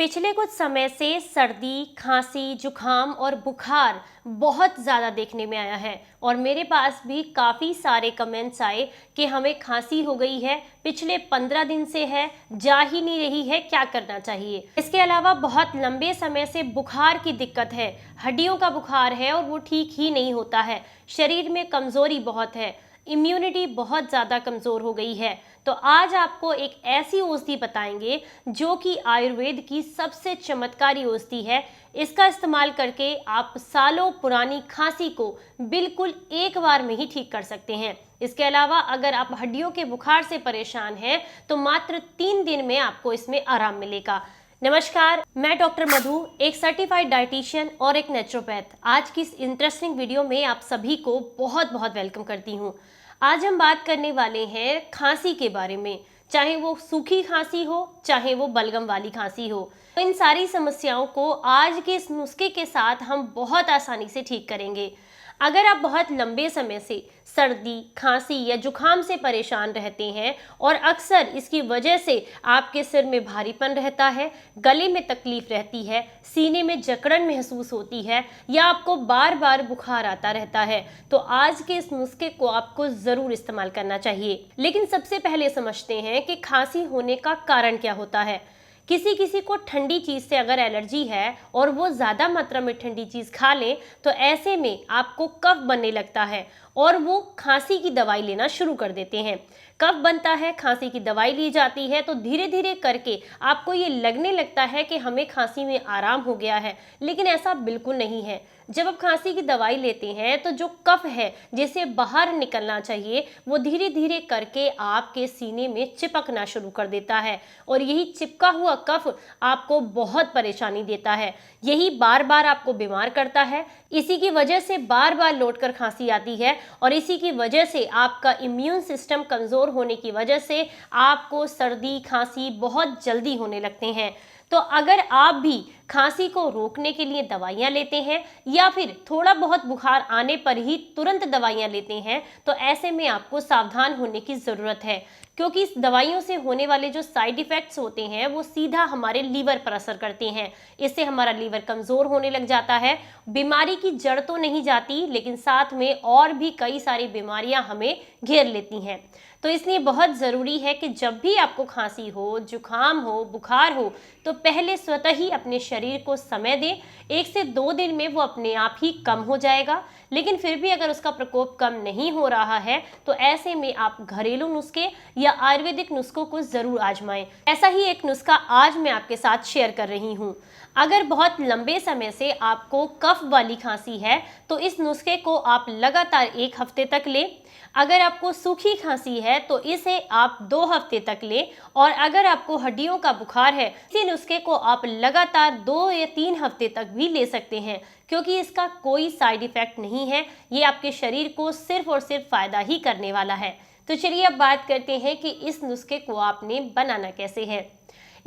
पिछले कुछ समय से सर्दी, खांसी, जुखाम और बुखार बहुत ज़्यादा देखने में आया है और मेरे पास भी काफ़ी सारे कमेंट्स आए कि हमें खांसी हो गई है, पिछले 15 दिन से है, जा ही नहीं रही है, क्या करना चाहिए। इसके अलावा बहुत लंबे समय से बुखार की दिक्कत है, हड्डियों का बुखार है और वो ठीक ही नहीं होता है। शरीर में कमज़ोरी बहुत है, इम्यूनिटी बहुत ज़्यादा कमज़ोर हो गई है। तो आज आपको एक ऐसी औषधि बताएंगे जो कि आयुर्वेद की सबसे चमत्कारी औषधि है। इसका इस्तेमाल करके आप सालों पुरानी खांसी को बिल्कुल एक बार में ही ठीक कर सकते हैं। इसके अलावा अगर आप हड्डियों के बुखार से परेशान हैं तो मात्र 3 दिन में आपको इसमें आराम मिलेगा। नमस्कार, मैं डॉक्टर मधु, एक सर्टिफाइड डाइटिशियन और एक नेचुरोपैथ। आज की इस इंटरेस्टिंग वीडियो में आप सभी को बहुत बहुत वेलकम करती हूँ। आज हम बात करने वाले हैं खांसी के बारे में, चाहे वो सूखी खांसी हो, चाहे वो बलगम वाली खांसी हो। तो इन सारी समस्याओं को आज के इस नुस्खे के साथ हम बहुत आसानी से ठीक करेंगे। अगर आप बहुत लंबे समय से सर्दी, खांसी या जुखाम से परेशान रहते हैं और अक्सर इसकी वजह से आपके सिर में भारीपन रहता है, गले में तकलीफ रहती है, सीने में जकड़न महसूस होती है या आपको बार बार बुखार आता रहता है, तो आज के इस नुस्खे को आपको ज़रूर इस्तेमाल करना चाहिए। लेकिन सबसे पहले समझते हैं कि खांसी होने का कारण क्या होता है। किसी किसी को ठंडी चीज़ से अगर एलर्जी है और वो ज़्यादा मात्रा में ठंडी चीज़ खा लें तो ऐसे में आपको कफ बनने लगता है और वो खांसी की दवाई लेना शुरू कर देते हैं। कफ बनता है, खांसी की दवाई ली जाती है तो धीरे धीरे करके आपको ये लगने लगता है कि हमें खांसी में आराम हो गया है, लेकिन ऐसा बिल्कुल नहीं है। जब आप खांसी की दवाई लेते हैं तो जो कफ है जिसे बाहर निकलना चाहिए वो धीरे धीरे करके आपके सीने में चिपकना शुरू कर देता है और यही चिपका हुआ कफ आपको बहुत परेशानी देता है। यही बार बार आपको बीमार करता है। इसी की वजह से बार बार लौटकर खांसी आती है और इसी की वजह से आपका इम्यून सिस्टम कमज़ोर होने की वजह से आपको सर्दी, खांसी बहुत जल्दी होने लगते हैं। तो अगर आप भी खांसी को रोकने के लिए दवाइयाँ लेते हैं या फिर थोड़ा बहुत बुखार आने पर ही तुरंत दवाइयाँ लेते हैं तो ऐसे में आपको सावधान होने की ज़रूरत है, क्योंकि इस दवाइयों से होने वाले जो साइड इफ़ेक्ट्स होते हैं वो सीधा हमारे लीवर पर असर करते हैं। इससे हमारा लीवर कमज़ोर होने लग जाता है। बीमारी की जड़ तो नहीं जाती, लेकिन साथ में और भी कई सारी बीमारियां हमें घेर लेती हैं। तो इसलिए बहुत ज़रूरी है कि जब भी आपको खांसी हो, जुखाम हो, बुखार हो तो पहले स्वतः ही अपने शरीर को समय दें। 1 से 2 दिन में वो अपने आप ही कम हो जाएगा। लेकिन फिर भी अगर उसका प्रकोप कम नहीं हो रहा है तो ऐसे में आप घरेलू नुस्खे या आयुर्वेदिक नुस्खों को ज़रूर आजमाएं। ऐसा ही एक नुस्खा आज मैं आपके साथ शेयर कर रही हूँ। अगर बहुत लंबे समय से आपको कफ वाली खांसी है तो इस नुस्खे को आप लगातार 1 हफ्ते तक लें। अगर आपको सूखी खांसी है तो इसे आप 2 हफ्ते तक लें और अगर आपको हड्डियों का बुखार है इसी नुस्खे को आप लगातार 2 या 3 हफ्ते तक भी ले सकते हैं, क्योंकि इसका कोई साइड इफेक्ट नहीं है। ये आपके शरीर को सिर्फ और सिर्फ फायदा ही करने वाला है। तो चलिए अब बात करते हैं कि इस नुस्खे को आपने बनाना कैसे है।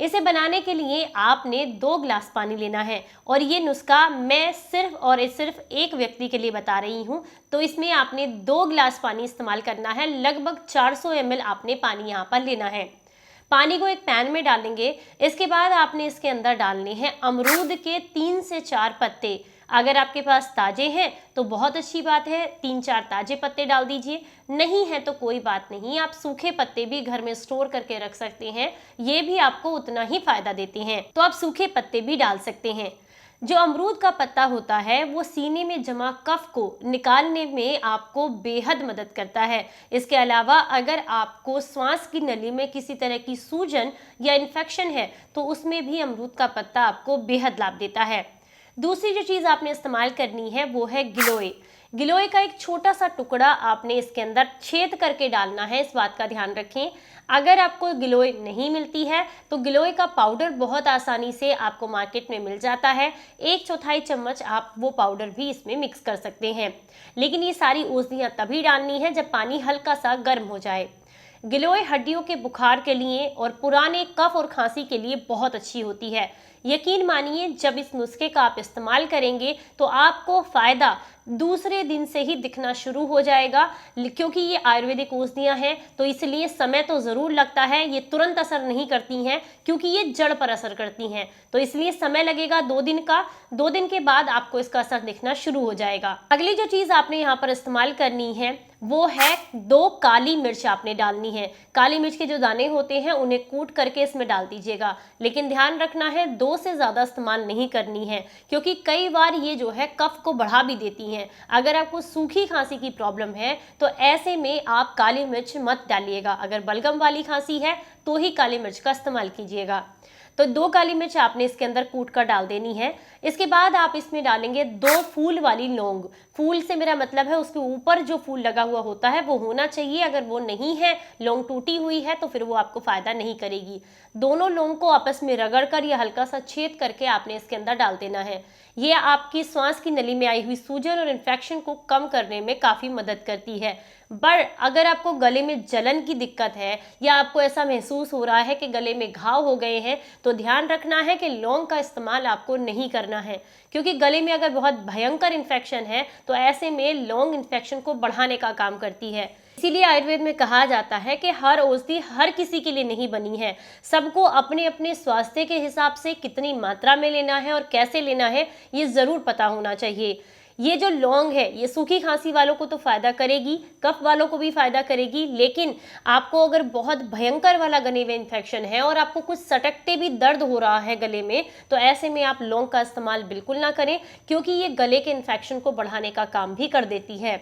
इसे बनाने के लिए आपने 2 गिलास पानी लेना है और ये नुस्खा मैं सिर्फ और सिर्फ एक व्यक्ति के लिए बता रही हूँ। तो इसमें आपने 2 गिलास पानी इस्तेमाल करना है। लगभग 400 ml आपने पानी यहाँ पर लेना है। पानी को एक पैन में डालेंगे। इसके बाद आपने इसके अंदर डालने हैं अमरूद के 3 से 4 पत्ते। अगर आपके पास ताजे हैं तो बहुत अच्छी बात है, 3-4 ताजे पत्ते डाल दीजिए। नहीं है तो कोई बात नहीं, आप सूखे पत्ते भी घर में स्टोर करके रख सकते हैं, ये भी आपको उतना ही फायदा देते हैं, तो आप सूखे पत्ते भी डाल सकते हैं। जो अमरूद का पत्ता होता है वो सीने में जमा कफ को निकालने में आपको बेहद मदद करता है। इसके अलावा अगर आपको श्वास की नली में किसी तरह की सूजन या इन्फेक्शन है तो उसमें भी अमरूद का पत्ता आपको बेहद लाभ देता है। दूसरी जो चीज़ आपने इस्तेमाल करनी है वो है गिलोय। गिलोय का एक छोटा सा टुकड़ा आपने इसके अंदर छेद करके डालना है, इस बात का ध्यान रखें। अगर आपको गिलोय नहीं मिलती है तो गिलोय का पाउडर बहुत आसानी से आपको मार्केट में मिल जाता है। 1/4 चम्मच आप वो पाउडर भी इसमें मिक्स कर सकते हैं। लेकिन ये सारी औषधियाँ तभी डालनी है जब पानी हल्का सा गर्म हो जाए। गिलोय हड्डियों के बुखार के लिए और पुराने कफ और खांसी के लिए बहुत अच्छी होती है। यकीन मानिए जब इस नुस्खे का आप इस्तेमाल करेंगे तो आपको फ़ायदा दूसरे दिन से ही दिखना शुरू हो जाएगा। क्योंकि ये आयुर्वेदिक औषधियाँ हैं तो इसलिए समय तो ज़रूर लगता है, ये तुरंत असर नहीं करती हैं क्योंकि ये जड़ पर असर करती हैं, तो इसलिए समय लगेगा 2 दिन का। 2 दिन के बाद आपको इसका असर दिखना शुरू हो जाएगा। अगली जो चीज़ आपने यहाँ पर इस्तेमाल करनी है वो है 2 काली मिर्च आपने डालनी है। काली मिर्च के जो दाने होते हैं उन्हें कूट करके इसमें डाल दीजिएगा, लेकिन ध्यान रखना है 2 से ज़्यादा इस्तेमाल नहीं करनी है क्योंकि कई बार ये जो है कफ को बढ़ा भी देती हैं। अगर आपको सूखी खांसी की प्रॉब्लम है तो ऐसे में आप काली मिर्च मत डालिएगा, अगर बलगम वाली खांसी है तो ही काली मिर्च का इस्तेमाल कीजिएगा। तो 2 काली मिर्च आपने इसके अंदर कूट कर डाल देनी है। इसके बाद आप इसमें डालेंगे 2 फूल वाली लौंग। फूल से मेरा मतलब है उसके ऊपर जो फूल लगा हुआ होता है वो होना चाहिए, अगर वो नहीं है, लौंग टूटी हुई है तो फिर वो आपको फायदा नहीं करेगी। दोनों लौंग को आपस में रगड़ कर या हल्का सा छेद करके आपने इसके अंदर डाल देना है। ये आपकी सांस की नली में आई हुई सूजन और इन्फेक्शन को कम करने में काफ़ी मदद करती है। पर अगर आपको गले में जलन की दिक्कत है या आपको ऐसा महसूस हो रहा है कि गले में घाव हो गए हैं तो ध्यान रखना है कि लौंग का इस्तेमाल आपको नहीं करना है, क्योंकि गले में अगर बहुत भयंकर इन्फेक्शन है तो ऐसे में लौंग इन्फेक्शन को बढ़ाने का काम करती है। इसीलिए आयुर्वेद में कहा जाता है कि हर औषधि हर किसी के लिए नहीं बनी है, सबको अपने अपने स्वास्थ्य के हिसाब से कितनी मात्रा में लेना है और कैसे लेना है ये ज़रूर पता होना चाहिए। ये जो लौंग है ये सूखी खांसी वालों को तो फ़ायदा करेगी, कफ वालों को भी फ़ायदा करेगी, लेकिन आपको अगर बहुत भयंकर वाला गले में इन्फेक्शन है और आपको कुछ सटकते भी दर्द हो रहा है गले में, तो ऐसे में आप लौंग का इस्तेमाल बिल्कुल ना करें क्योंकि ये गले के इन्फेक्शन को बढ़ाने का काम भी कर देती है।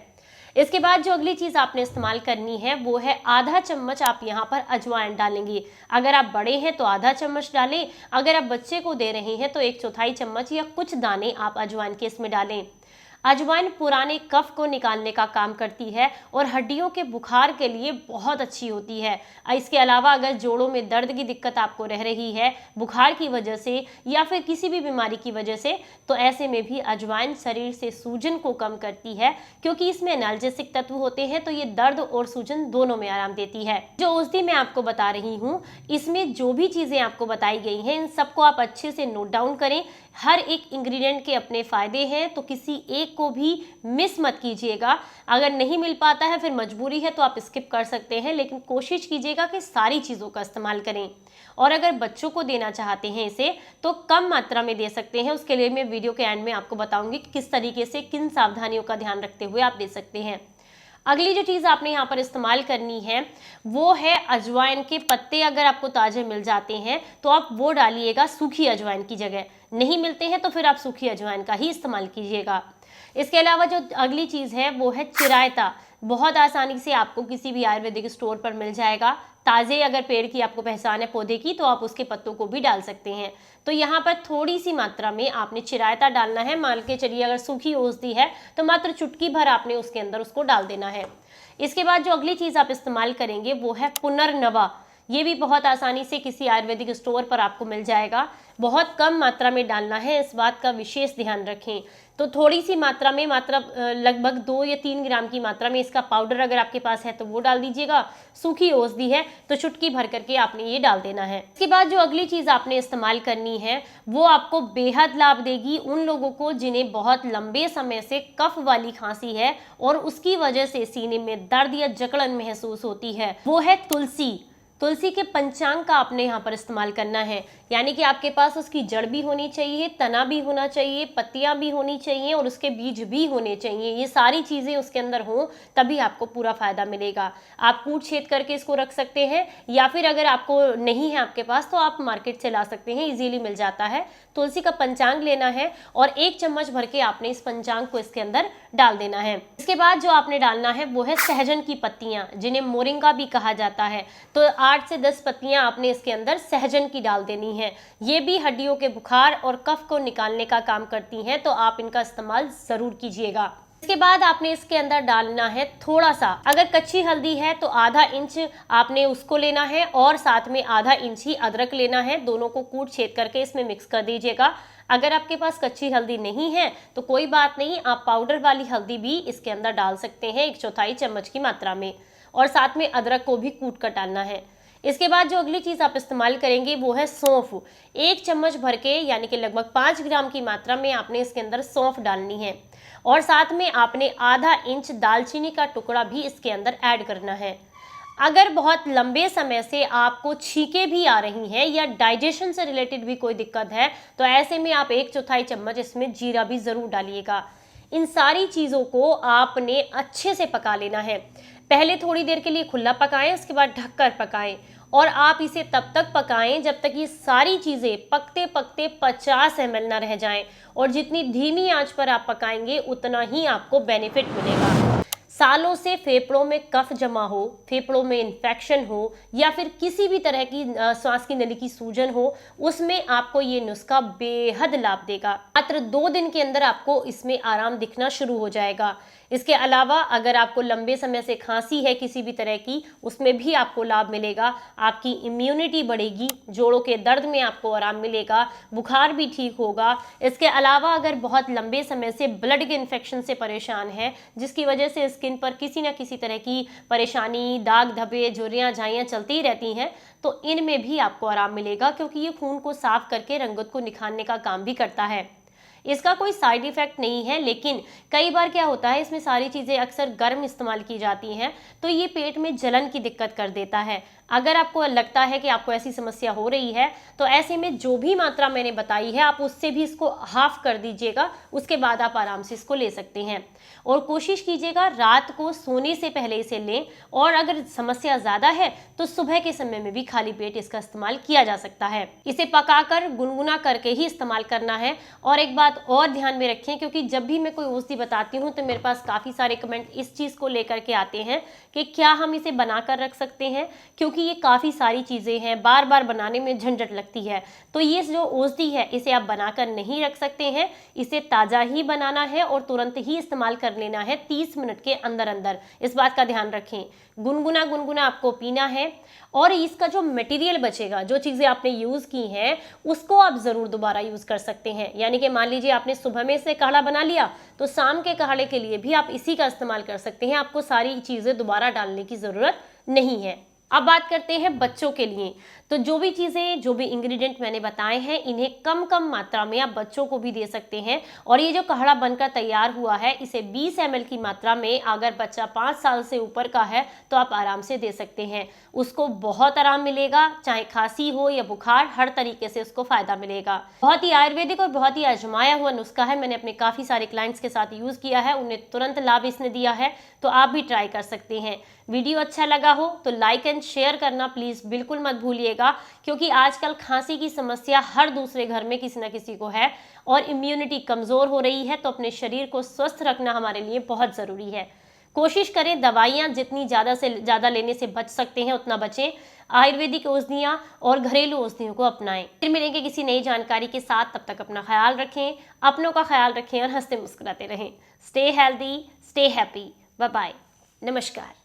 इसके बाद जो अगली चीज़ आपने इस्तेमाल करनी है वो है आधा चम्मच आप यहाँ पर अजवाइन डालेंगे। अगर आप बड़े हैं तो आधा चम्मच डालें, अगर आप बच्चे को दे रहे हैं तो 1/4 चम्मच या कुछ दाने आप अजवाइन के इसमें डालें। अजवाइन पुराने कफ को निकालने का काम करती है और हड्डियों के बुखार के लिए बहुत अच्छी होती है। इसके अलावा अगर जोड़ों में दर्द की दिक्कत आपको रह रही है बुखार की वजह से या फिर किसी भी बीमारी की वजह से, तो ऐसे में भी अजवाइन शरीर से सूजन को कम करती है क्योंकि इसमें एनाल्जेसिक तत्व होते हैं, तो ये दर्द और सूजन दोनों में आराम देती है। जो औषधि मैं आपको बता रही हूँ इसमें जो भी चीज़ें आपको बताई गई हैं इन सबको आप अच्छे से नोट डाउन करें। हर एक इंग्रेडिएंट के अपने फ़ायदे हैं तो किसी एक को भी मिस मत कीजिएगा। अगर नहीं मिल पाता है फिर मजबूरी है तो आप स्किप कर सकते हैं, लेकिन कोशिश कीजिएगा कि सारी चीज़ों का इस्तेमाल करें। और अगर बच्चों को देना चाहते हैं इसे तो कम मात्रा में दे सकते हैं, उसके लिए मैं वीडियो के एंड में आपको बताऊंगी किस तरीके से किन सावधानियों का ध्यान रखते हुए आप दे सकते हैं। अगली जो चीज़ आपने यहाँ पर इस्तेमाल करनी है वो है अजवाइन के पत्ते। अगर आपको ताज़े मिल जाते हैं तो आप वो डालिएगा सूखी अजवाइन की जगह, नहीं मिलते हैं तो फिर आप सूखी अजवाइन का ही इस्तेमाल कीजिएगा। इसके अलावा जो अगली चीज़ है वो है चिरायता। बहुत आसानी से आपको किसी भी आयुर्वेदिक स्टोर पर मिल जाएगा। ताज़े अगर पेड़ की आपको पहचान है पौधे की तो आप उसके पत्तों को भी डाल सकते हैं। तो यहाँ पर थोड़ी सी मात्रा में आपने चिरायता डालना है। मान के चलिए अगर सूखी औषधि है तो मात्र चुटकी भर आपने उसके अंदर उसको डाल देना है। इसके बाद जो अगली चीज़ आप इस्तेमाल करेंगे वो है पुनर्नवा। ये भी बहुत आसानी से किसी आयुर्वेदिक स्टोर पर आपको मिल जाएगा। बहुत कम मात्रा में डालना है, इस बात का विशेष ध्यान रखें। तो थोड़ी सी मात्रा में लगभग 2 या 3 ग्राम की मात्रा में इसका पाउडर अगर आपके पास है तो वो डाल दीजिएगा। सूखी औषधि है तो चुटकी भर करके आपने ये डाल देना है। इसके बाद जो अगली चीज़ आपने इस्तेमाल करनी है वो आपको बेहद लाभ देगी उन लोगों को जिन्हें बहुत लंबे समय से कफ वाली खांसी है और उसकी वजह से सीने में दर्द या जकड़न महसूस होती है। वो है तुलसी। तुलसी के पंचांग का आपने यहाँ पर इस्तेमाल करना है, यानी कि आपके पास उसकी जड़ भी होनी चाहिए, तना भी होना चाहिए, पत्तियाँ भी होनी चाहिए और उसके बीज भी होने चाहिए। ये सारी चीज़ें उसके अंदर हों तभी आपको पूरा फायदा मिलेगा। आप कूट छेद करके इसको रख सकते हैं या फिर अगर आपको नहीं है आपके पास तो आप मार्केट से ला सकते हैं, इजीली मिल जाता है। तुलसी का पंचांग लेना है और 1 चम्मच भर के आपने इस पंचांग को इसके अंदर डाल देना है। इसके बाद जो आपने डालना है वो है सहजन की पत्तियाँ, जिन्हें मोरिंगा भी कहा जाता है। तो 8 से 10 पत्तियां आपने इसके अंदर सहजन की डाल देनी है। ये भी हड्डियों के बुखार और कफ को निकालने का काम करती हैं, तो आप इनका इस्तेमाल जरूर कीजिएगा। इसके बाद आपने इसके अंदर डालना है थोड़ा सा, अगर कच्ची हल्दी है तो आधा इंच आपने उसको लेना है और साथ में आधा इंच ही अदरक लेना है। दोनों को कूट छेद करके इसमें मिक्स कर दीजिएगा। अगर आपके पास कच्ची हल्दी नहीं है तो कोई बात नहीं, आप पाउडर वाली हल्दी भी इसके अंदर डाल सकते हैं 1/4 चम्मच की मात्रा में, और साथ में अदरक को भी कूट कर डालना है। इसके बाद जो अगली चीज़ आप इस्तेमाल करेंगे वो है सौंफ। 1 चम्मच भर के यानी कि लगभग 5 ग्राम की मात्रा में आपने इसके अंदर सौंफ डालनी है और साथ में आपने आधा इंच दालचीनी का टुकड़ा भी इसके अंदर ऐड करना है। अगर बहुत लंबे समय से आपको छींकें भी आ रही हैं या डाइजेशन से रिलेटेड भी कोई दिक्कत है तो ऐसे में आप 1/4 चम्मच इसमें जीरा भी ज़रूर डालिएगा। इन सारी चीज़ों को आपने अच्छे से पका लेना है। पहले थोड़ी देर के लिए खुला पकाएं, उसके बाद ढककर पकाएं और आप इसे तब तक पकाएं जब तक ये सारी चीज़ें पकते पकते 50 ml ना रह जाएं और जितनी धीमी आंच पर आप पकाएंगे उतना ही आपको बेनिफिट मिलेगा। सालों से फेफड़ों में कफ जमा हो, फेफड़ों में इन्फेक्शन हो या फिर किसी भी तरह की सांस की नली की सूजन हो, उसमें आपको ये नुस्खा बेहद लाभ देगा। मात्र 2 दिन के अंदर आपको इसमें आराम दिखना शुरू हो जाएगा। इसके अलावा अगर आपको लंबे समय से खांसी है किसी भी तरह की, उसमें भी आपको लाभ मिलेगा। आपकी इम्यूनिटी बढ़ेगी, जोड़ों के दर्द में आपको आराम मिलेगा, बुखार भी ठीक होगा। इसके अलावा अगर बहुत लंबे समय से ब्लड के इन्फेक्शन से परेशान है, जिसकी वजह से स्किन पर किसी न किसी तरह की परेशानी, दाग धब्बे, झुर्रियाँ, झाइयाँ चलती रहती हैं, तो इनमें भी आपको आराम मिलेगा क्योंकि ये खून को साफ करके रंगत को निखारने का काम भी करता है। इसका कोई साइड इफेक्ट नहीं है, लेकिन कई बार क्या होता है, इसमें सारी चीज़ें अक्सर गर्म इस्तेमाल की जाती हैं तो ये पेट में जलन की दिक्कत कर देता है। अगर आपको लगता है कि आपको ऐसी समस्या हो रही है तो ऐसे में जो भी मात्रा मैंने बताई है आप उससे भी इसको हाफ कर दीजिएगा, उसके बाद आप आराम से इसको ले सकते हैं। और कोशिश कीजिएगा रात को सोने से पहले इसे लें और अगर समस्या ज़्यादा है तो सुबह के समय में भी खाली पेट इसका इस्तेमाल किया जा सकता है। इसे पकाकर गुनगुना करके ही इस्तेमाल करना है। और एक बात और ध्यान में रखें, क्योंकि जब भी मैं कोई औषधि बताती हूँ तो मेरे पास काफ़ी सारे कमेंट इस चीज़ को लेकर के आते हैं कि क्या हम इसे बनाकर रख सकते हैं, क्योंकि ये काफ़ी सारी चीज़ें हैं, बार बार बनाने में झंझट लगती है। तो ये जो औषधि है इसे आप बनाकर नहीं रख सकते हैं, इसे ताज़ा ही बनाना है और तुरंत ही इस्तेमाल कर लेना है 30 मिनट के अंदर अंदर। इस बात का ध्यान रखें। गुनगुना गुनगुना आपको पीना है और इसका जो मटेरियल बचेगा, जो चीज़ें आपने यूज़ की हैं, उसको आप ज़रूर दोबारा यूज़ कर सकते हैं। यानी कि मान लीजिए आपने सुबह में से काढ़ा बना लिया तो शाम के काढ़े के लिए भी आप इसी का इस्तेमाल कर सकते हैं। आपको सारी चीज़ें दोबारा डालने की ज़रूरत नहीं है। अब बात करते हैं बच्चों के लिए। तो जो भी चीज़ें, जो भी इंग्रेडिएंट मैंने बताए हैं, इन्हें कम कम मात्रा में आप बच्चों को भी दे सकते हैं। और ये जो काढ़ा बनकर तैयार हुआ है इसे 20 ml की मात्रा में अगर बच्चा 5 साल से ऊपर का है तो आप आराम से दे सकते हैं। उसको बहुत आराम मिलेगा, चाहे खांसी हो या बुखार, हर तरीके से उसको फ़ायदा मिलेगा। बहुत ही आयुर्वेदिक और बहुत ही आजमाया हुआ नुस्खा है। मैंने अपने काफ़ी सारे क्लाइंट्स के साथ यूज़ किया है, उन्हें तुरंत लाभ इसने दिया है, तो आप भी ट्राई कर सकते हैं। वीडियो अच्छा लगा हो तो लाइक एंड शेयर करना प्लीज़ बिल्कुल मत भूलिएगा, क्योंकि आजकल खांसी की समस्या हर दूसरे घर में किसी न किसी को है और इम्यूनिटी कमज़ोर हो रही है। तो अपने शरीर को स्वस्थ रखना हमारे लिए बहुत ज़रूरी है। कोशिश करें दवाइयाँ जितनी ज़्यादा से ज़्यादा लेने से बच सकते हैं उतना बचें। आयुर्वेदिक औषधियाँ और घरेलू औषधियों को अपनाएं। फिर मिलेंगे किसी नई जानकारी के साथ, तब तक अपना ख्याल रखें, अपनों का ख्याल रखें और हंसते मुस्कुराते रहें। Stay healthy, stay happy. Bye bye, नमस्कार।